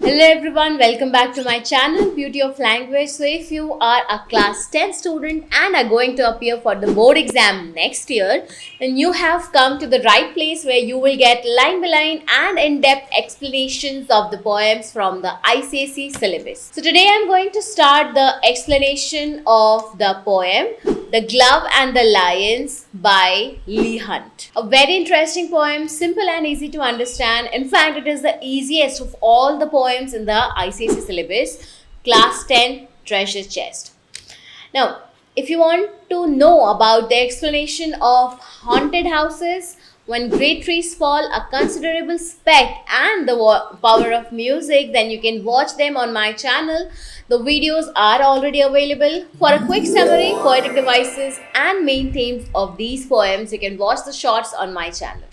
Hello everyone, welcome back to my channel Beauty of Language. So if you are a class 10 student and are going to appear for the board exam next year, then you have come to the right place where you will get line by line and in-depth explanations of the poems from the ICSE syllabus. So today I'm going to start the explanation of the poem The Glove and the Lions by Leigh Hunt. A very interesting poem, simple and easy to understand. In fact, it is the easiest of all the poems in the ICSE syllabus, Class 10 Treasure Chest. Now, if you want to know about the explanation of haunted houses, when great trees fall, a considerable speck, and the power of music, then you can watch them on my channel. The videos are already available. For a quick summary, poetic devices, and main themes of these poems, you can watch the shorts on my channel.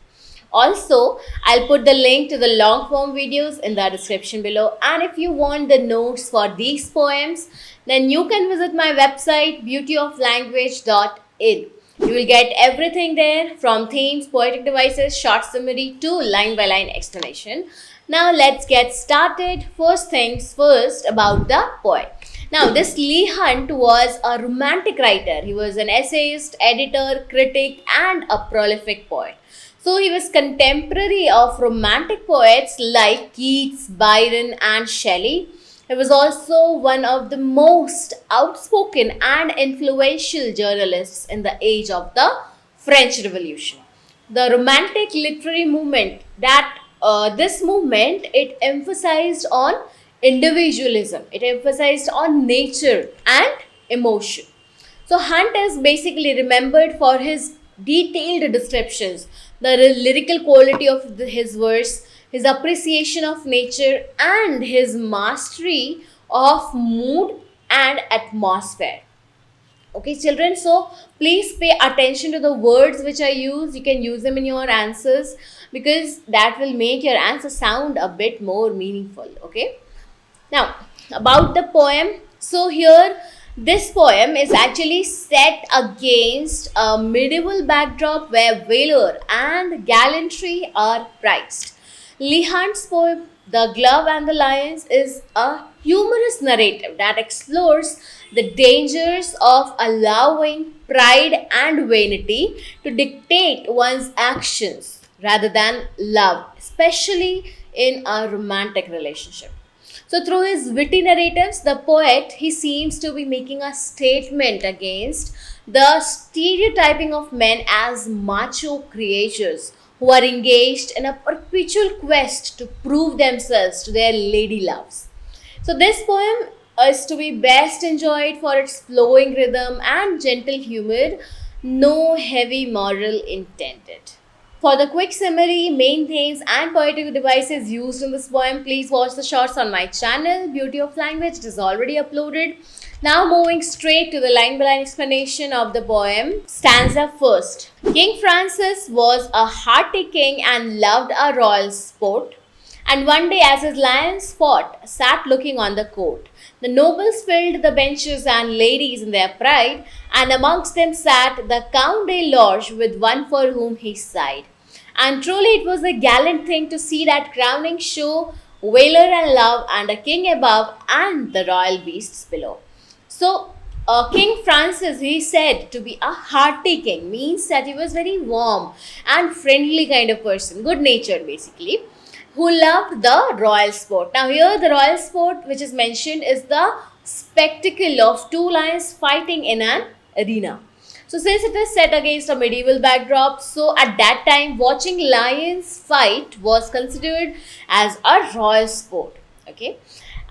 Also, I'll put the link to the long form videos in the description below. And if you want the notes for these poems, then you can visit my website beautyoflanguage.in. You will get everything there from themes, poetic devices, short summary to line by line explanation. Now let's get started. First things first about the poet. Now, this Leigh Hunt was a romantic writer. He was an essayist, editor, critic, and a prolific poet. So he was contemporary of romantic poets like Keats, Byron, and Shelley. He was also one of the most outspoken and influential journalists in the age of the French Revolution. The Romantic literary movement, this movement, it emphasized on individualism. It emphasized on nature and emotion. So Hunt is basically remembered for his detailed descriptions, the lyrical quality of his verse, his appreciation of nature, and his mastery of mood and atmosphere. Okay, children, so please pay attention to the words which I use. You can use them in your answers because that will make your answer sound a bit more meaningful. Okay, now about the poem. So here this poem is actually set against a medieval backdrop where valor and gallantry are prized. Leigh Hunt's poem, The Glove and the Lions, is a humorous narrative that explores the dangers of allowing pride and vanity to dictate one's actions rather than love, especially in a romantic relationship. So through his witty narratives, the poet, he seems to be making a statement against the stereotyping of men as macho creatures who are engaged in a perpetual quest to prove themselves to their lady loves. So this poem is to be best enjoyed for its flowing rhythm and gentle humor, no heavy moral intended. For the quick summary, main themes, and poetic devices used in this poem, please watch the shorts on my channel, Beauty of Language. It is already uploaded. Now moving straight to the line by line explanation of the poem. Stanza first. King Francis was a hearty king and loved a royal sport. And one day, as his lions fought, sat looking on the court. The nobles filled the benches and ladies in their pride, and amongst them sat the Count de Lorge with one for whom he sighed. And truly, it was a gallant thing to see that crowning show, valor and love, and a king above, and the royal beasts below. So, King Francis, he said to be a hearty king, means that he was very warm and friendly kind of person, good natured basically, who loved the royal sport. Now, here the royal sport which is mentioned is the spectacle of two lions fighting in an arena. So, since it is set against a medieval backdrop, so at that time, watching lions fight was considered as a royal sport. Okay,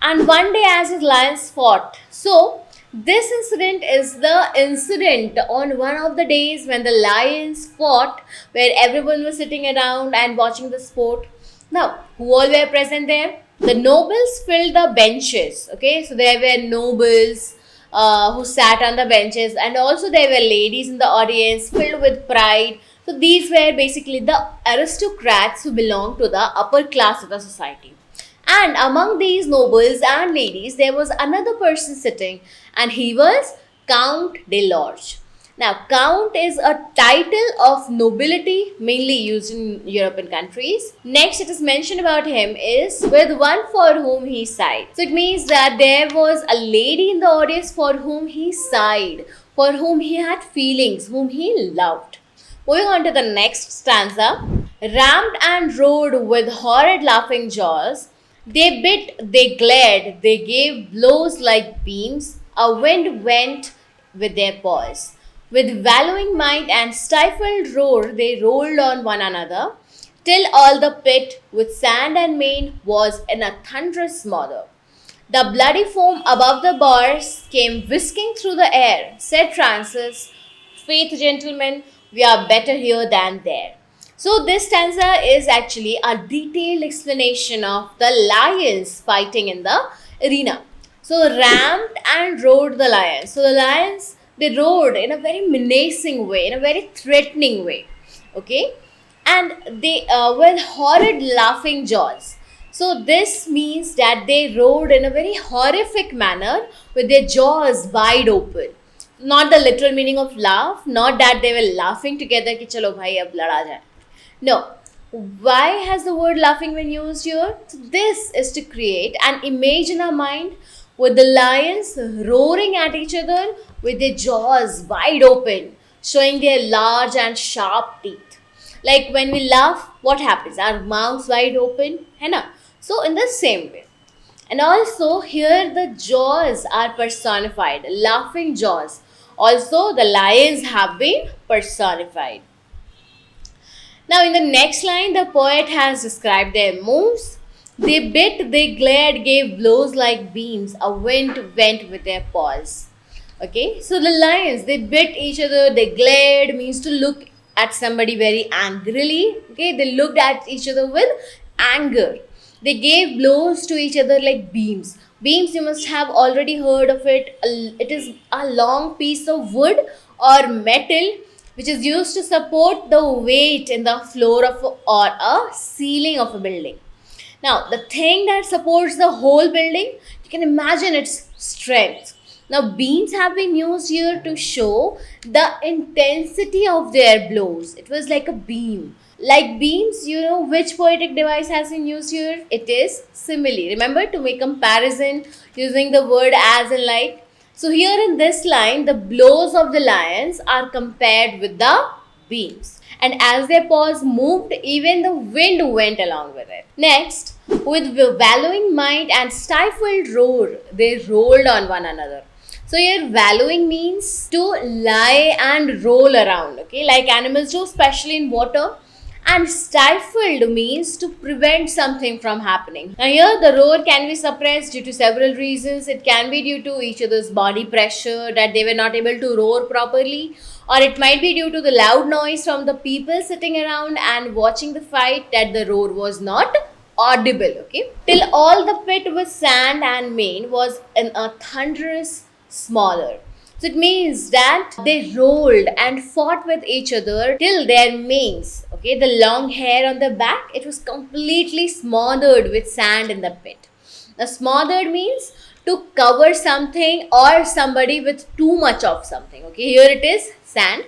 and one day, as his lions fought, so this incident is the incident on one of the days when the lions fought, where everyone was sitting around and watching the sport. Now, who all were present there? The nobles filled the benches. Okay, so there were nobles who sat on the benches, and also there were ladies in the audience filled with pride. So these were basically the aristocrats who belonged to the upper class of the society. And among these nobles and ladies, there was another person sitting, and he was Count de Lorge. Now, Count is a title of nobility mainly used in European countries. Next, it is mentioned about him is with one for whom he sighed. So, it means that there was a lady in the audience for whom he sighed, for whom he had feelings, whom he loved. Moving on to the next stanza. Rammed and roared with horrid laughing jaws, they bit, they glared, they gave blows like beams, a wind went with their paws. With bellowing might and stifled roar, they rolled on one another, till all the pit, with sand and mane, was in a thunderous smother. The bloody foam above the bars came whisking through the air, said Francis, faith, gentlemen, we are better here than there. So, this stanza is actually a detailed explanation of the lions fighting in the arena. So, rammed and roared the lions. So, the lions they roared in a very menacing way, in a very threatening way. Okay, and they with horrid laughing jaws. So, this means that they roared in a very horrific manner with their jaws wide open. Not the literal meaning of laugh, not that they were laughing together कि चलो भाई अब लड़ा जाए. No. Why has the word laughing been used here? So this is to create an image in our mind with the lions roaring at each other with their jaws wide open, showing their large and sharp teeth. Like when we laugh, what happens? Our mouths wide open, है ना? So in the same way. And also here the jaws are personified, laughing jaws. Also the lions have been personified. Now, in the next line, the poet has described their moves. They bit, they glared, gave blows like beams. A wind went with their paws. Okay, so the lions they bit each other. They glared means to look at somebody very angrily. Okay, they looked at each other with anger. They gave blows to each other like beams. Beams, you must have already heard of it. It is a long piece of wood or metal which is used to support the weight in the floor of or a ceiling of a building. Now, the thing that supports the whole building, you can imagine its strength. Now, beams have been used here to show the intensity of their blows. It was like a beam. Like beams, you know which poetic device has been used here? It is simile. Remember to make comparison using the word as and like. So here in this line, the blows of the lions are compared with the beams. And as their paws moved, even the wind went along with it. Next, with bellowing might and stifled roar, they rolled on one another. So here bellowing means to lie and roll around, okay, like animals do, especially in water. And stifled means to prevent something from happening. Now here the roar can be suppressed due to several reasons. It can be due to each other's body pressure that they were not able to roar properly, or it might be due to the loud noise from the people sitting around and watching the fight that the roar was not audible. Okay, till all the pit with sand and mane was in a thunderous smaller. So it means that they rolled and fought with each other till their manes, okay, the long hair on the back, it was completely smothered with sand in the pit. Now, smothered means to cover something or somebody with too much of something. Okay, here it is sand.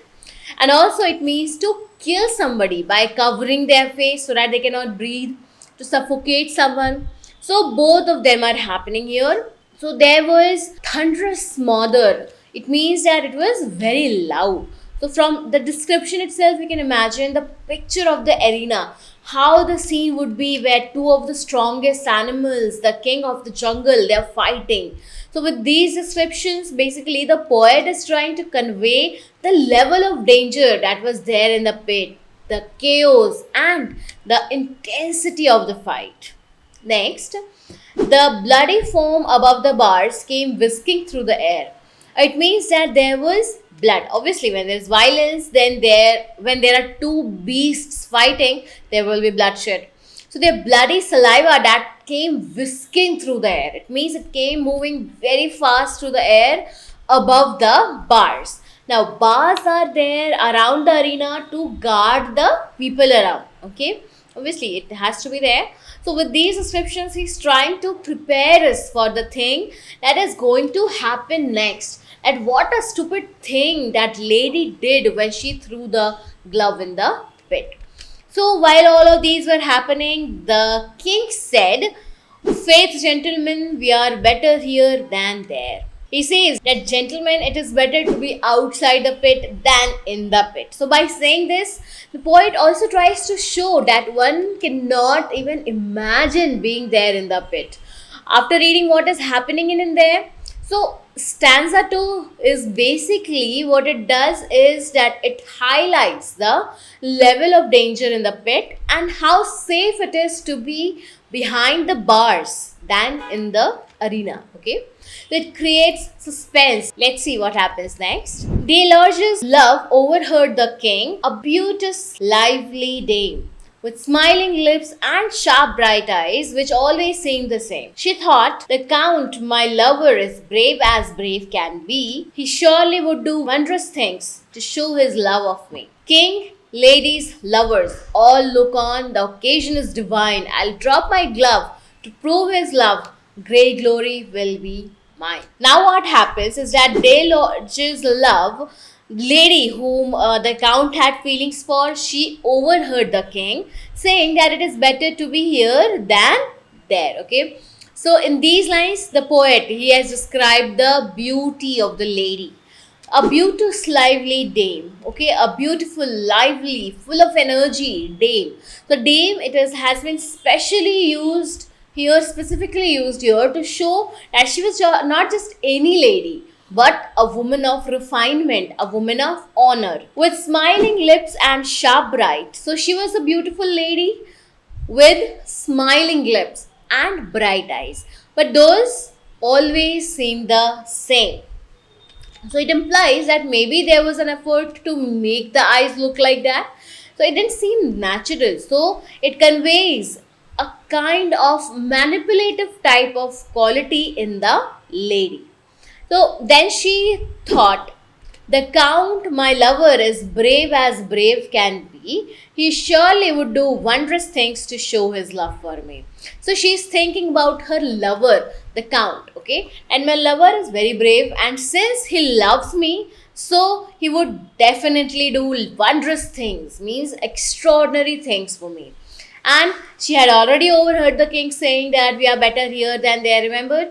And also it means to kill somebody by covering their face so that they cannot breathe, to suffocate someone. So both of them are happening here. So there was thunderous smother. It means that it was very loud. So from the description itself, we can imagine the picture of the arena, how the scene would be where two of the strongest animals, the king of the jungle, they are fighting. So with these descriptions, basically the poet is trying to convey the level of danger that was there in the pit, the chaos and the intensity of the fight. Next, the bloody foam above the bars came whisking through the air. It means that there was blood. Obviously, when there is violence, then when there are two beasts fighting, there will be bloodshed. So their bloody saliva that came whisking through the air. It means it came moving very fast through the air above the bars. Now, bars are there around the arena to guard the people around. Okay, obviously it has to be there. So with these descriptions, he's trying to prepare us for the thing that is going to happen next. And what a stupid thing that lady did when she threw the glove in the pit. So while all of these were happening, the king said, "Faith, gentlemen, we are better here than there." He says that, "Gentlemen, it is better to be outside the pit than in the pit." So by saying this, the poet also tries to show that one cannot even imagine being there in the pit. After reading what is happening in there, so stanza 2 is basically what it does is that it highlights the level of danger in the pit and how safe it is to be behind the bars than in the arena. Okay, so it creates suspense. Let's see what happens next. Delorge's love overheard the king, a beauteous, lively dame, with smiling lips and sharp bright eyes, which always seemed the same. She thought, "The Count, my lover, is brave as brave can be. He surely would do wondrous things to show his love of me." King, ladies, lovers, all look on. The occasion is divine. I'll drop my glove to prove his love. Great glory will be mine. Now, what happens is that Delorge's love lady whom the count had feelings for, she overheard the king saying that it is better to be here than there. Okay, so in these lines, the poet, he has described the beauty of the lady, a beautiful lively dame. Okay, a beautiful, lively, full of energy dame. So dame, it is has been specially used here, specifically used here to show that she was not just any lady, but a woman of refinement, a woman of honor, with smiling lips and sharp bright. So she was a beautiful lady with smiling lips and bright eyes, but those always seem the same. So it implies that maybe there was an effort to make the eyes look like that. So it didn't seem natural. So it conveys a kind of manipulative type of quality in the lady. So then she thought, "The Count, my lover, is brave as brave can be. He surely would do wondrous things to show his love for me." So she's thinking about her lover, the Count, okay? And my lover is very brave, and since he loves me, so he would definitely do wondrous things, means extraordinary things for me. And she had already overheard the king saying that we are better here than there, remember?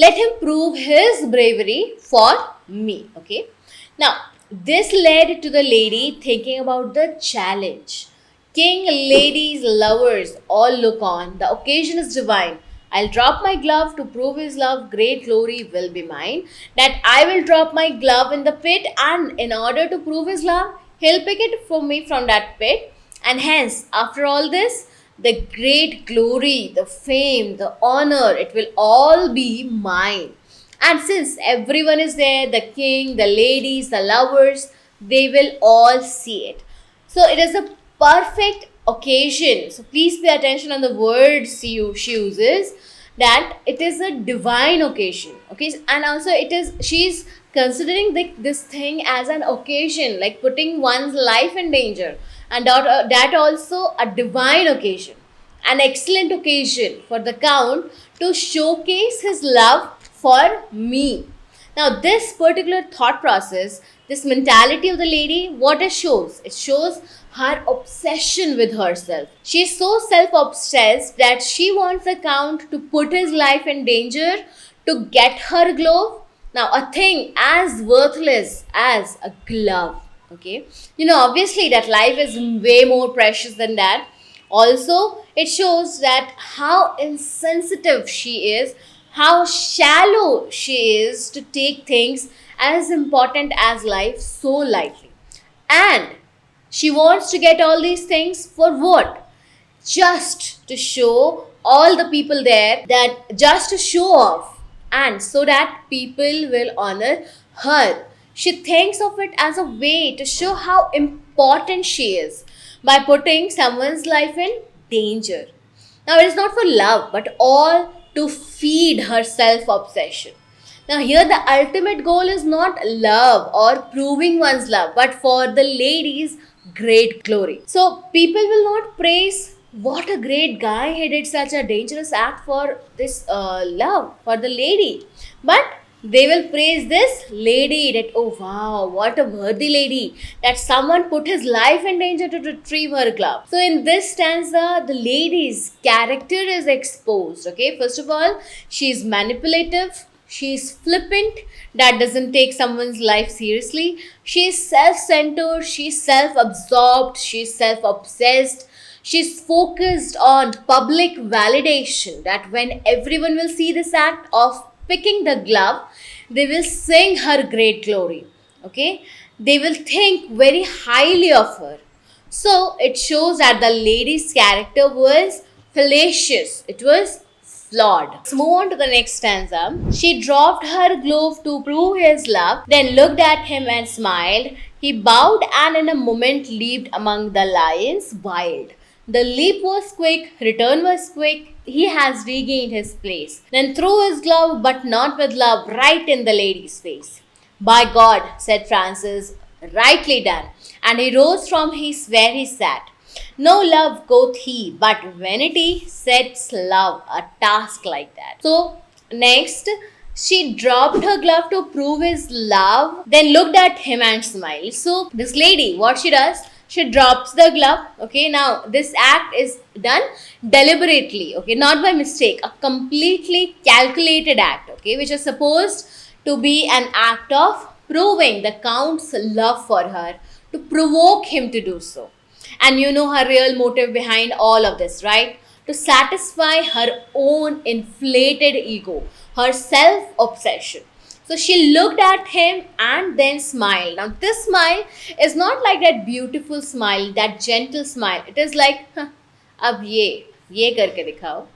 Let him prove his bravery for me. Okay. Now, this led to the lady thinking about the challenge. King, ladies, lovers, all look on. The occasion is divine. I'll drop my glove to prove his love. Great glory will be mine. That I will drop my glove in the pit, and in order to prove his love, he'll pick it for me from that pit. And hence, after all this, the great glory, the fame, the honor, it will all be mine. And since everyone is there, the king, the ladies, the lovers, they will all see it. So it is a perfect occasion. So please pay attention on the words she uses, that it is a divine occasion. Okay, and also she's considering this thing as an occasion, like putting one's life in danger, and that also a divine occasion, an excellent occasion for the count to showcase his love for me. Now, this particular thought process, this mentality of the lady, what it shows? It shows her obsession with herself. She is so self obsessed that she wants the count to put his life in danger to get her glove. Now, a thing as worthless as a glove. Okay, obviously that life is way more precious than that. Also, it shows that how insensitive she is, how shallow she is to take things as important as life so lightly. And she wants to get all these things for what? Just to show all the people there, that just to show off, and so that people will honor her. She thinks of it as a way to show how important she is by putting someone's life in danger. Now, it is not for love, but all to feed her self obsession. Now, here the ultimate goal is not love or proving one's love, but for the lady's great glory. So, people will not praise what a great guy, he did such a dangerous act for this love for the lady, but They will praise this lady that, oh wow, what a worthy lady, that someone put his life in danger to retrieve her glove. So in this stanza, the lady's character is exposed. Okay, first of all, she is manipulative, she is flippant, that doesn't take someone's life seriously. She is self-centered, she is self-absorbed, she is self-obsessed. She's focused on public validation, that when everyone will see this act of picking the glove, they will sing her great glory. Okay? They will think very highly of her. So it shows that the lady's character was fallacious. It was flawed. Let's move on to the next stanza. She dropped her glove to prove his love, then looked at him and smiled. He bowed and in a moment leaped among the lions wild. The leap was quick, return was quick, he has regained his place. Then threw his glove, but not with love, right in the lady's face. By God, said Francis, rightly done. And he rose from where he sat. No love, quoth he, but vanity sets love a task like that. So, next, she dropped her glove to prove his love, then looked at him and smiled. So, this lady, what she does? She drops the glove. Okay, now this act is done deliberately, okay, not by mistake, a completely calculated act, okay, which is supposed to be an act of proving the count's love for her, to provoke him to do so. And you know her real motive behind all of this, right? To satisfy her own inflated ego, her self obsession. So she looked at him and then smiled. Now, this smile is not like that beautiful smile, that gentle smile. It is like, ab ye karke dikhao.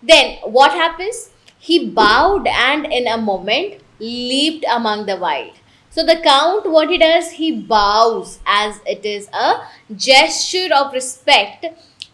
Then what happens? He bowed and in a moment leaped among the wild. So the count, what he does, he bows as it is a gesture of respect.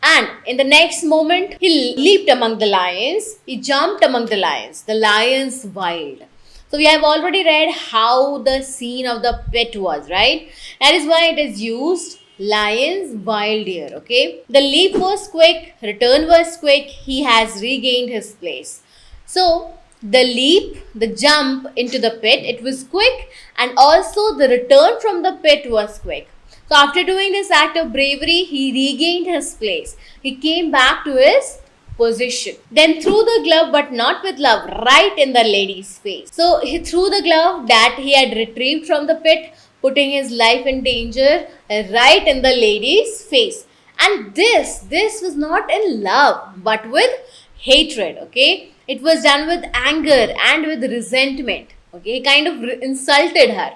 And in the next moment, he leaped among the lions. He jumped among the lions wild. So we have already read how the scene of the pit was, right? That is why it is used lions wild here, okay? The leap was quick, return was quick, he has regained his place. So the leap, the jump into the pit, it was quick, and also the return from the pit was quick. So after doing this act of bravery, he regained his place. He came back to his position. Then threw the glove, but not with love, right in the lady's face. So he threw the glove that he had retrieved from the pit, putting his life in danger, right in the lady's face. And this was not in love, but with hatred, okay? It was done with anger and with resentment, okay? He kind of insulted her.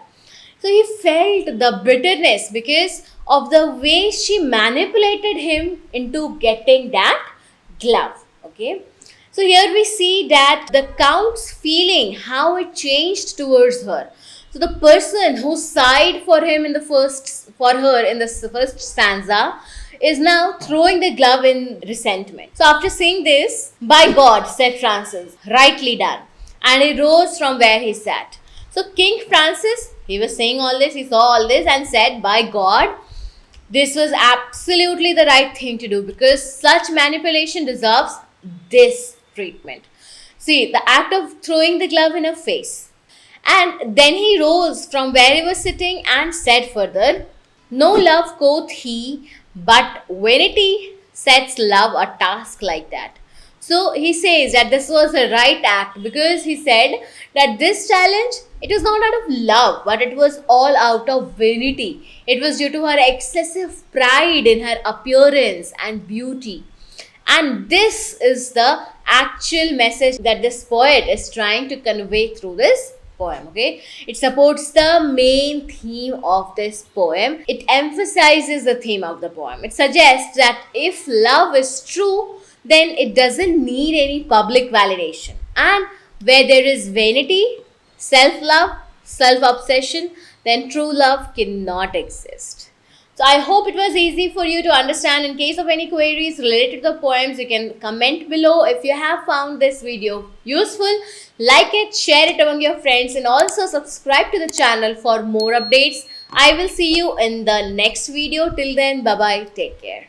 So he felt the bitterness because of the way she manipulated him into getting that glove. Okay, so here we see that the count's feeling, how it changed towards her. So the person who sighed for him in the first stanza is now throwing the glove in resentment. So after saying this, by God, said Francis, rightly done. And he rose from where he sat. So King Francis, he was saying all this, he saw all this and said, by God, this was absolutely the right thing to do, because such manipulation deserves this treatment. See, the act of throwing the glove in her face. And then he rose from where he was sitting and said further, no love, quoth he, but vanity sets love a task like that. So he says that this was a right act, because he said that this challenge, it was not out of love, but it was all out of vanity. It was due to her excessive pride in her appearance and beauty. And this is the actual message that this poet is trying to convey through this poem, okay? It supports the main theme of this poem. It emphasizes the theme of the poem. It suggests that if love is true, then it doesn't need any public validation. And where there is vanity, self-love, self-obsession, then true love cannot exist. So I hope it was easy for you to understand. In case of any queries related to the poems, you can comment below. If you have found this video useful, like it, share it among your friends, and also subscribe to the channel for more updates. I will see you in the next video. Till then, bye-bye. Take care.